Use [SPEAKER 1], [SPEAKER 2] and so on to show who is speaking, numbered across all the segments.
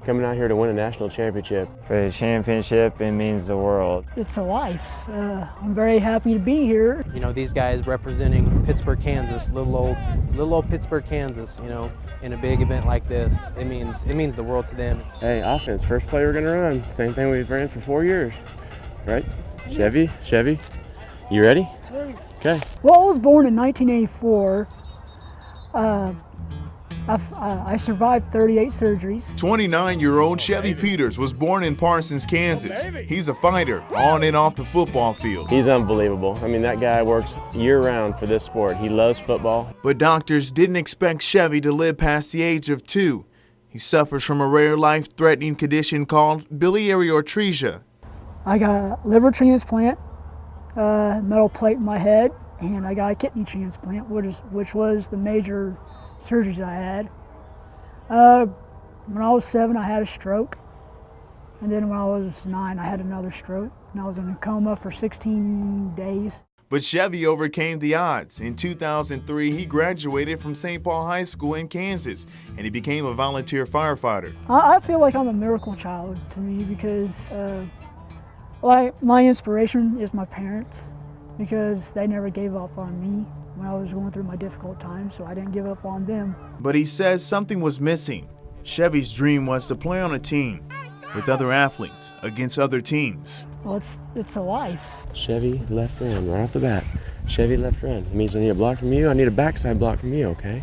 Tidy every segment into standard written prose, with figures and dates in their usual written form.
[SPEAKER 1] Coming out here to win a national championship.
[SPEAKER 2] For the championship, it means the world.
[SPEAKER 3] It's a life. I'm very happy to be here.
[SPEAKER 4] You know, these guys representing Pittsburgh, Kansas, little old Pittsburgh, Kansas, you know, in a big event like this, it means the world to them.
[SPEAKER 1] Hey, offense, first play we're gonna run. Same thing we've ran for 4 years, right? Chevy, you ready? Okay.
[SPEAKER 3] Well, I was born in 1984. I survived 38 surgeries.
[SPEAKER 5] 29-year-old Chevy Peters was born in Parsons, Kansas. He's a fighter on and off the football field.
[SPEAKER 1] He's unbelievable. I mean, that guy works year-round for this sport. He loves football.
[SPEAKER 5] But doctors didn't expect Chevy to live past the age of 2. He suffers from a rare life-threatening condition called biliary atresia. I got a liver transplant, metal plate in my head, and I got a kidney transplant, which was the major surgeries I had. When I was 7, I had a stroke, and then when I was 9, I had another stroke, and I was in a coma for 16 days. But Chevy overcame the odds. In 2003, he graduated from St. Paul High School in Kansas, and he became a volunteer firefighter. I feel like I'm a miracle child to me because my inspiration is my parents, because they never gave up on me when I was going through my difficult times, so I didn't give up on them. But he says something was missing. Chevy's dream was to play on a team with other athletes against other teams. Well, it's a life.
[SPEAKER 1] Chevy left run right off the bat. Chevy left run. It means I need a block from you. I need a backside block from you, okay?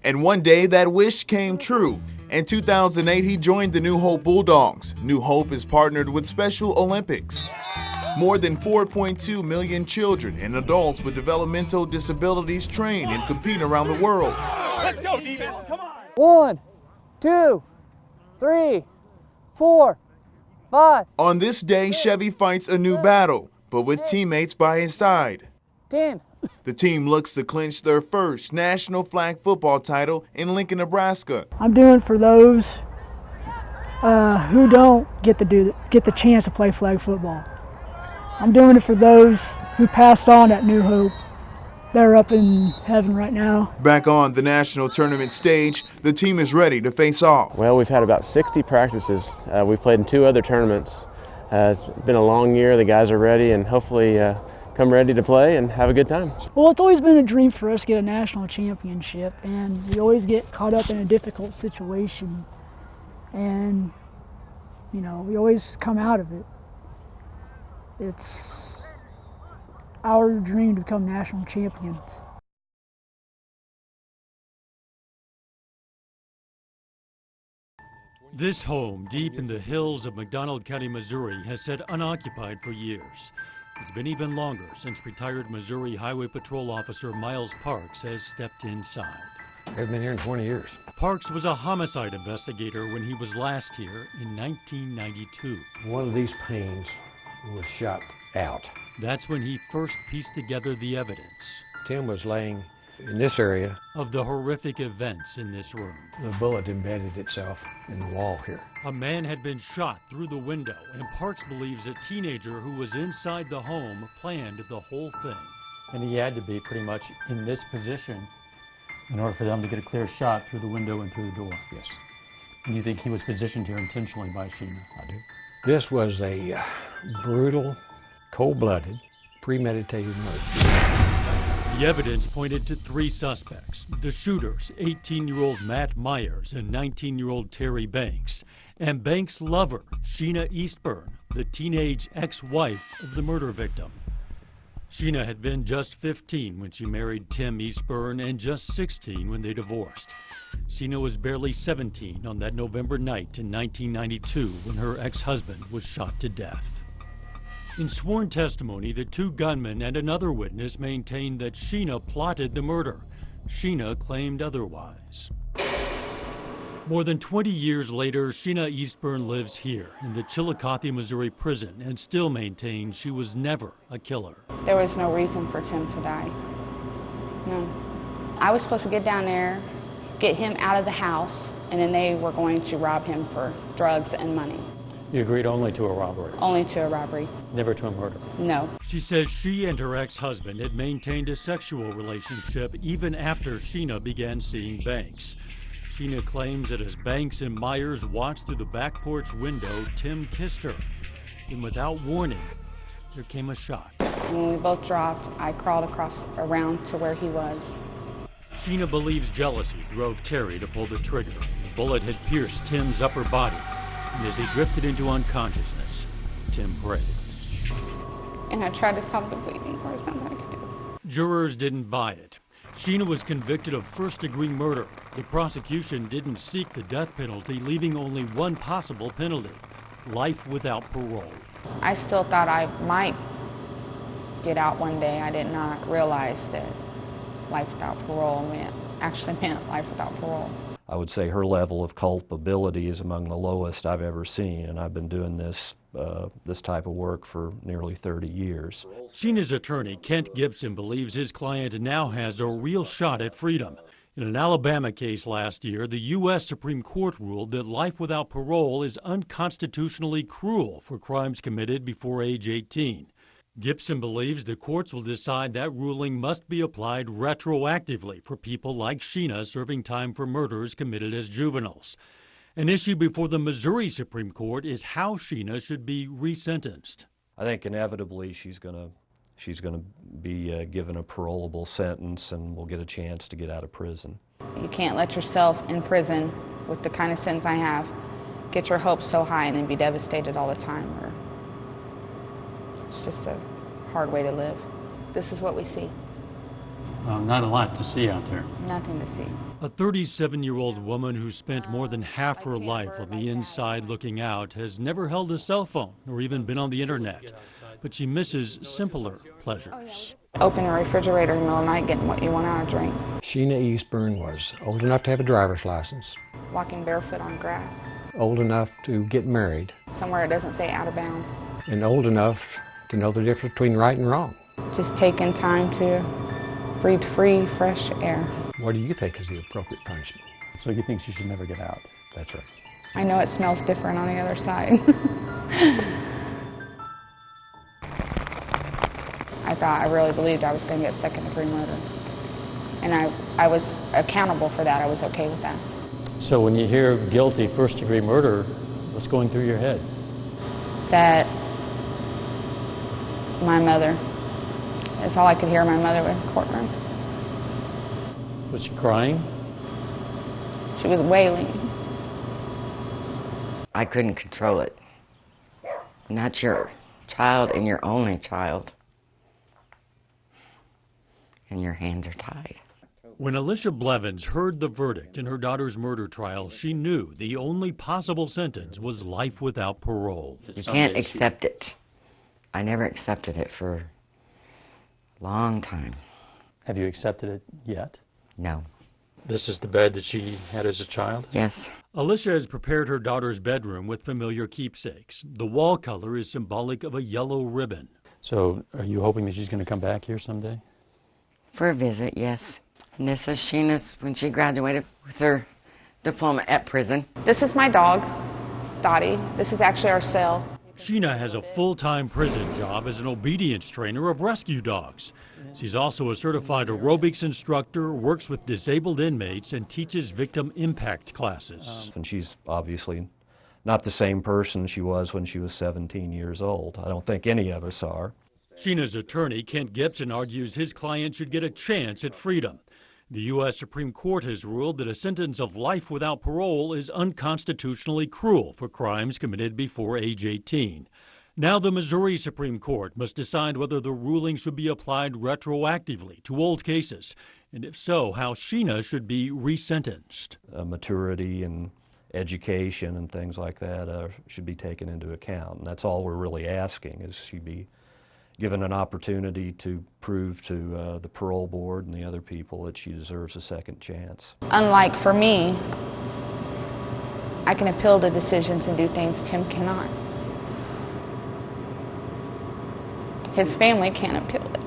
[SPEAKER 5] And one day that wish came true. In 2008, he joined the New Hope Bulldogs. New Hope is partnered with Special Olympics. More than 4.2 million children and adults with developmental disabilities train and compete around the world.
[SPEAKER 6] Let's go, defense, come on!
[SPEAKER 4] 1, 2, 3, 4, 5.
[SPEAKER 5] On this day, Chevy fights a new battle, but with teammates by his side.
[SPEAKER 4] 10.
[SPEAKER 5] The team looks to clinch their first national flag football title in Lincoln, Nebraska.
[SPEAKER 3] I'm doing for those who don't get the chance to play flag football. I'm doing it for those who passed on at New Hope. They're up in heaven right now.
[SPEAKER 5] Back on the national tournament stage, the team is ready to face off.
[SPEAKER 1] Well, we've had about 60 practices. We've played in 2 other tournaments. It's been a long year. The guys are ready, and hopefully come ready to play and have a good time.
[SPEAKER 3] Well, it's always been a dream for us to get a national championship, and we always get caught up in a difficult situation, and you know, we always come out of it. It's our dream to become national champions.
[SPEAKER 7] This home, deep in the hills of McDonald County, Missouri, has sat unoccupied for years. It's been even longer since retired Missouri Highway Patrol Officer Miles Parks has stepped inside.
[SPEAKER 8] I've been here in 20 years.
[SPEAKER 7] Parks was a homicide investigator when he was last here in 1992.
[SPEAKER 8] One of these panes was shot out.
[SPEAKER 7] That's when he first pieced together the evidence.
[SPEAKER 8] Tim was laying in this area
[SPEAKER 7] of the horrific events in this room.
[SPEAKER 8] The bullet embedded itself in the wall here.
[SPEAKER 7] A man had been shot through the window, and Parks believes a teenager who was inside the home planned the whole thing.
[SPEAKER 9] And he had to be pretty much in this position in order for them to get a clear shot through the window and through the door.
[SPEAKER 8] Yes.
[SPEAKER 9] And you think he was positioned here intentionally by Sheena?
[SPEAKER 8] I do. This was a brutal, cold-blooded, premeditated murder.
[SPEAKER 7] The evidence pointed to 3 suspects, the shooters, 18-year-old Matt Myers and 19-year-old Terry Banks, and Banks' lover, Sheena Eastburn, the teenage ex-wife of the murder victim. Sheena had been just 15 when she married Tim Eastburn and just 16 when they divorced. Sheena was barely 17 on that November night in 1992 when her ex-husband was shot to death. In sworn testimony, the 2 gunmen and another witness maintained that Sheena plotted the murder. Sheena claimed otherwise. More than 20 years later, Sheena Eastburn lives here in the Chillicothe, Missouri prison and still maintains she was never a killer.
[SPEAKER 10] There was no reason for Tim to die. None. I was supposed to get down there, get him out of the house, and then they were going to rob him for drugs and money.
[SPEAKER 9] You agreed only to a robbery?
[SPEAKER 10] Only to a robbery.
[SPEAKER 9] Never to a murder?
[SPEAKER 10] No.
[SPEAKER 7] She says she and her ex-husband had maintained a sexual relationship even after Sheena began seeing Banks. Sheena claims that as Banks and Myers watched through the back porch window, Tim kissed her. Then without warning, there came a shot.
[SPEAKER 10] And when we both dropped, I crawled around to where he was.
[SPEAKER 7] Sheena believes jealousy drove Terry to pull the trigger. The bullet had pierced Tim's upper body, and as he drifted into unconsciousness, Tim prayed.
[SPEAKER 10] And I tried to stop the bleeding. There was nothing I could do.
[SPEAKER 7] Jurors didn't buy it. Sheena was convicted of first-degree murder. The prosecution didn't seek the death penalty, leaving only one possible penalty: life without parole.
[SPEAKER 10] I still thought I might get out one day. I did not realize that life without parole actually meant life without parole.
[SPEAKER 11] I would say her level of culpability is among the lowest I've ever seen, and I've been doing this type of work for nearly 30 years.
[SPEAKER 7] Sheena's attorney, Kent Gibson, believes his client now has a real shot at freedom. In an Alabama case last year, the U.S. Supreme Court ruled that life without parole is unconstitutionally cruel for crimes committed before age 18. Gibson believes the courts will decide that ruling must be applied retroactively for people like Sheena serving time for murders committed as juveniles. An issue before the Missouri Supreme Court is how Sheena should be resentenced.
[SPEAKER 11] I think inevitably she's going to be given a parolable sentence and will get a chance to get out of prison.
[SPEAKER 10] You can't let yourself in prison with the kind of sentence I have get your hopes so high and then be devastated all the time. It's just a hard way to live. This is what we see.
[SPEAKER 9] Not a lot to see out there.
[SPEAKER 10] Nothing to see.
[SPEAKER 7] A 37-year-old woman who spent more than half her life on the inside looking out has never held a cell phone or even been on the internet, but she misses simpler pleasures.
[SPEAKER 10] Open a refrigerator in the middle of the night, getting what you want out of drink.
[SPEAKER 8] Sheena Eastburn was old enough to have a driver's license,
[SPEAKER 10] Walking barefoot on grass.
[SPEAKER 8] old enough to get married,
[SPEAKER 10] Somewhere it doesn't say out of bounds.
[SPEAKER 8] and old enough to know the difference between right and wrong.
[SPEAKER 10] Just taking time to breathe free, fresh air.
[SPEAKER 8] What do you think is the appropriate punishment?
[SPEAKER 9] So you think she should never get out?
[SPEAKER 8] That's right.
[SPEAKER 10] I know it smells different on the other side. I really believed I was going to get second-degree murder. And I was accountable for that. I was okay with that.
[SPEAKER 9] So when you hear guilty first-degree murder, what's going through your head?
[SPEAKER 10] That my mother, that's all I could hear my mother in the courtroom.
[SPEAKER 9] Was she crying?
[SPEAKER 10] She was wailing.
[SPEAKER 12] I couldn't control it. And that's your child and your only child. And your hands are tied.
[SPEAKER 7] When Alicia Blevins heard the verdict in her daughter's murder trial, she knew the only possible sentence was life without parole.
[SPEAKER 12] You can't accept it. I never accepted it for a long time.
[SPEAKER 9] Have you accepted it yet?
[SPEAKER 12] No.
[SPEAKER 9] This is the bed that she had as a child?
[SPEAKER 12] Yes.
[SPEAKER 7] Alicia has prepared her daughter's bedroom with familiar keepsakes. The wall color is symbolic of a yellow ribbon.
[SPEAKER 9] So are you hoping that she's going to come back here someday?
[SPEAKER 12] For a visit, yes. And this is Sheena's when she graduated with her diploma at prison.
[SPEAKER 10] This is my dog, Dottie. This is actually our cell.
[SPEAKER 7] Sheena has a full-time prison job as an obedience trainer of rescue dogs. She's also a certified aerobics instructor, works with disabled inmates, and teaches victim impact classes.
[SPEAKER 11] And she's obviously not the same person she was when she was 17 years old. I don't think any of us are.
[SPEAKER 7] Sheena's attorney, Kent Gibson, argues his client should get a chance at freedom. The U.S. Supreme Court has ruled that a sentence of life without parole is unconstitutionally cruel for crimes committed before age 18. Now the Missouri Supreme Court must decide whether the ruling should be applied retroactively to old cases, and if so, how Sheena should be resentenced.
[SPEAKER 11] Maturity and education and things like that should be taken into account, and that's all we're really asking, is she be given an opportunity to prove to the parole board and the other people that she deserves a second chance.
[SPEAKER 10] Unlike for me, I can appeal the decisions and do things Tim cannot. His family can't appeal it.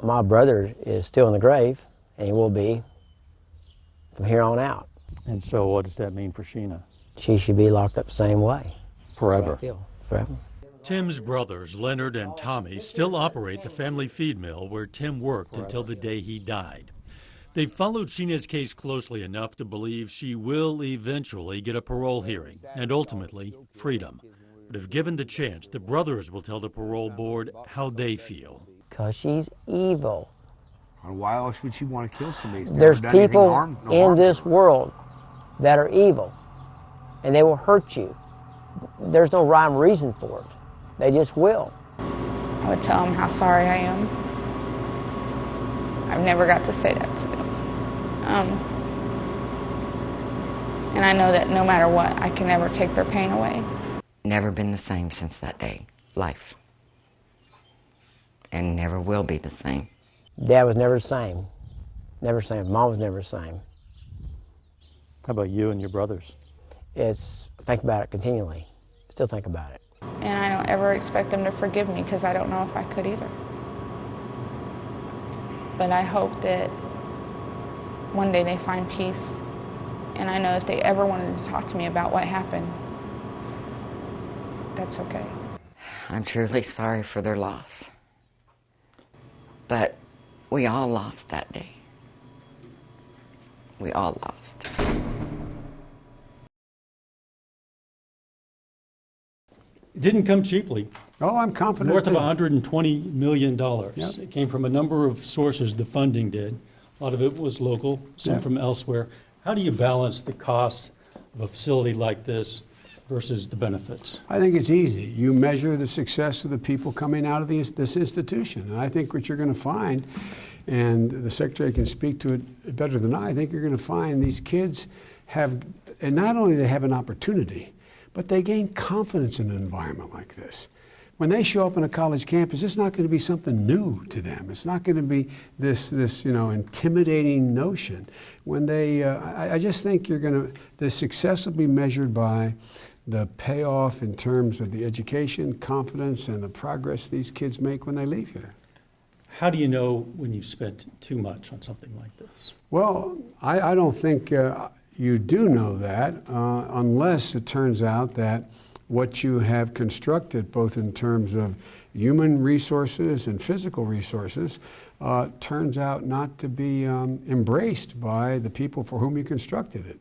[SPEAKER 13] My brother is still in the grave, and he will be from here on out.
[SPEAKER 9] And so what does that mean for Sheena?
[SPEAKER 13] She should be locked up the same way.
[SPEAKER 8] Forever.
[SPEAKER 13] Forever.
[SPEAKER 7] Tim's brothers, Leonard and Tommy, still operate the family feed mill where Tim worked until the day he died. They've followed Sheena's case closely enough to believe she will eventually get a parole hearing and ultimately freedom. But if given the chance, the brothers will tell the parole board how they feel.
[SPEAKER 13] Because she's evil.
[SPEAKER 14] Why else would she want to kill somebody?
[SPEAKER 13] There's people in this world that are evil, and they will hurt you. There's no rhyme or reason for it. They just will.
[SPEAKER 10] I would tell them how sorry I am. I've never got to say that to them. And I know that no matter what, I can never take their pain away.
[SPEAKER 12] Never been the same since that day. Life. And never will be the same.
[SPEAKER 13] Dad was never the same. Never the same. Mom was never the same.
[SPEAKER 9] How about you and your brothers?
[SPEAKER 13] I think about it continually. Still think about it.
[SPEAKER 10] And I don't ever expect them to forgive me because I don't know if I could either. But I hope that one day they find peace. And I know if they ever wanted to talk to me about what happened, that's okay.
[SPEAKER 12] I'm truly sorry for their loss. But we all lost that day. We all lost.
[SPEAKER 7] It didn't come cheaply.
[SPEAKER 8] Oh, I'm confident.
[SPEAKER 7] North of $120 million. Yep. It came from a number of sources, the funding did. A lot of it was local, some from elsewhere. How do you balance the cost of a facility like this versus the benefits?
[SPEAKER 8] I think it's easy. You measure the success of the people coming out of this institution. And I think what you're going to find, and the Secretary can speak to it better than I think you're going to find these kids have, and not only they have an opportunity, but they gain confidence in an environment like this. When they show up on a college campus, it's not going to be something new to them. It's not going to be this intimidating notion. When they, I just think the success will be measured by the payoff in terms of the education, confidence, and the progress these kids make when they leave here.
[SPEAKER 7] How do you know when you've spent too much on something like this?
[SPEAKER 8] Well, I don't think you do know that unless it turns out that what you have constructed, both in terms of human resources and physical resources, turns out not to be embraced by the people for whom you constructed it.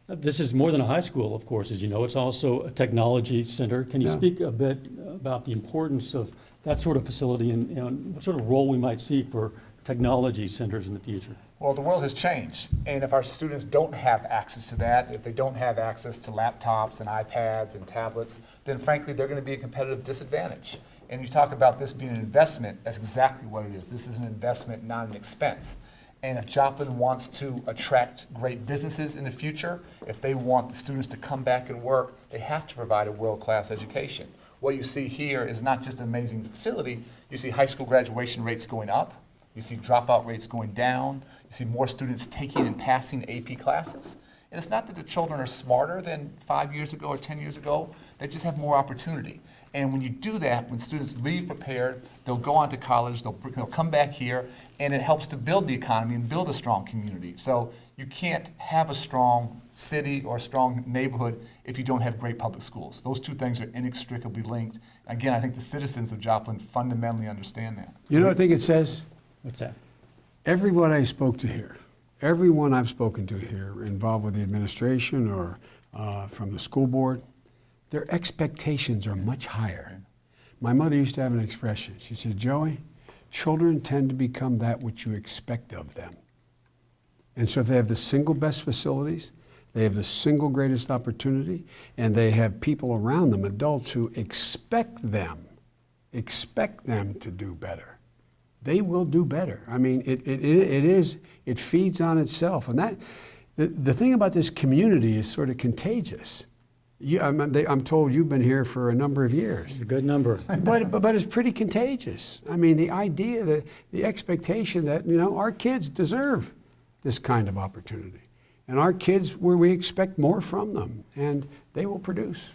[SPEAKER 7] This is more than a high school, of course, as you know. It's also a technology center. Can you speak a bit about the importance of that sort of facility and what sort of role we might see for technology centers in the future?
[SPEAKER 15] Well, the world has changed, and if our students don't have access to that, if they don't have access to laptops and iPads and tablets, then frankly they're going to be a competitive disadvantage. And you talk about this being an investment, that's exactly what it is. This is an investment, not an expense. And if Joplin wants to attract great businesses in the future, if they want the students to come back and work, they have to provide a world-class education. What you see here is not just an amazing facility, you see high school graduation rates going up, you see dropout rates going down, you see more students taking and passing AP classes. And it's not that the children are smarter than 5 years ago or 10 years ago, they just have more opportunity. And when you do that, when students leave prepared, they'll go on to college, they'll come back here, and it helps to build the economy and build a strong community. So you can't have a strong city or a strong neighborhood if you don't have great public schools. Those two things are inextricably linked. Again, I think the citizens of Joplin fundamentally understand that.
[SPEAKER 8] You know what I think it says?
[SPEAKER 7] What's that?
[SPEAKER 8] Everyone I spoke to here, everyone I've spoken to here involved with the administration or from the school board, their expectations are much higher. My mother used to have an expression. She said, Joey, children tend to become that which you expect of them. And so if they have the single best facilities, they have the single greatest opportunity, and they have people around them, adults who expect them to do better, they will do better. I mean, it feeds on itself. And the thing about this community is sort of contagious. I'm told you've been here for a number of years.
[SPEAKER 7] A good number.
[SPEAKER 8] but it's pretty contagious. I mean, the idea, the expectation that, our kids deserve this kind of opportunity. And our kids, we expect more from them, and they will produce.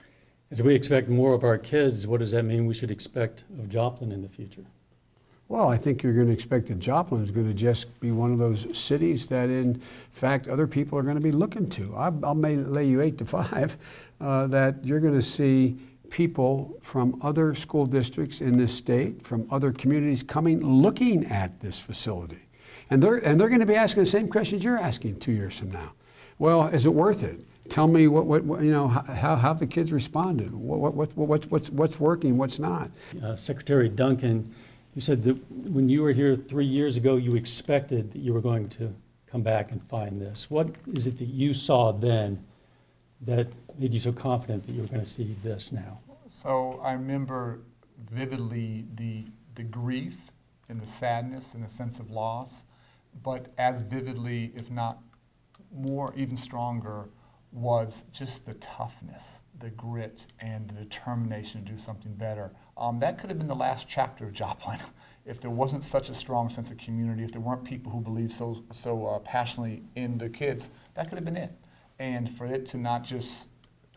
[SPEAKER 7] As we expect more of our kids, what does that mean we should expect of Joplin in the future?
[SPEAKER 8] Well, I think you're going to expect that Joplin is going to just be one of those cities that, in fact, other people are going to be looking to. I'll may lay you 8 to 5 that you're going to see people from other school districts in this state, from other communities coming, looking at this facility. And they're going to be asking the same questions you're asking 2 years from now. Well, is it worth it? Tell me what you know, how the kids responded. What's working, what's not.
[SPEAKER 9] Secretary Duncan, you said that when you were here 3 years ago, you expected that you were going to come back and find this. What is it that you saw then that made you so confident that you were going to see this now?
[SPEAKER 15] So I remember vividly the grief and the sadness and the sense of loss, but as vividly, if not more, even stronger, was just the toughness, the grit, and the determination to do something better. That could have been the last chapter of Joplin if there wasn't such a strong sense of community, if there weren't people who believed so passionately in the kids. That could have been it. And for it to not just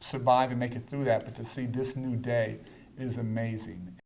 [SPEAKER 15] survive and make it through that, but to see this new day is amazing.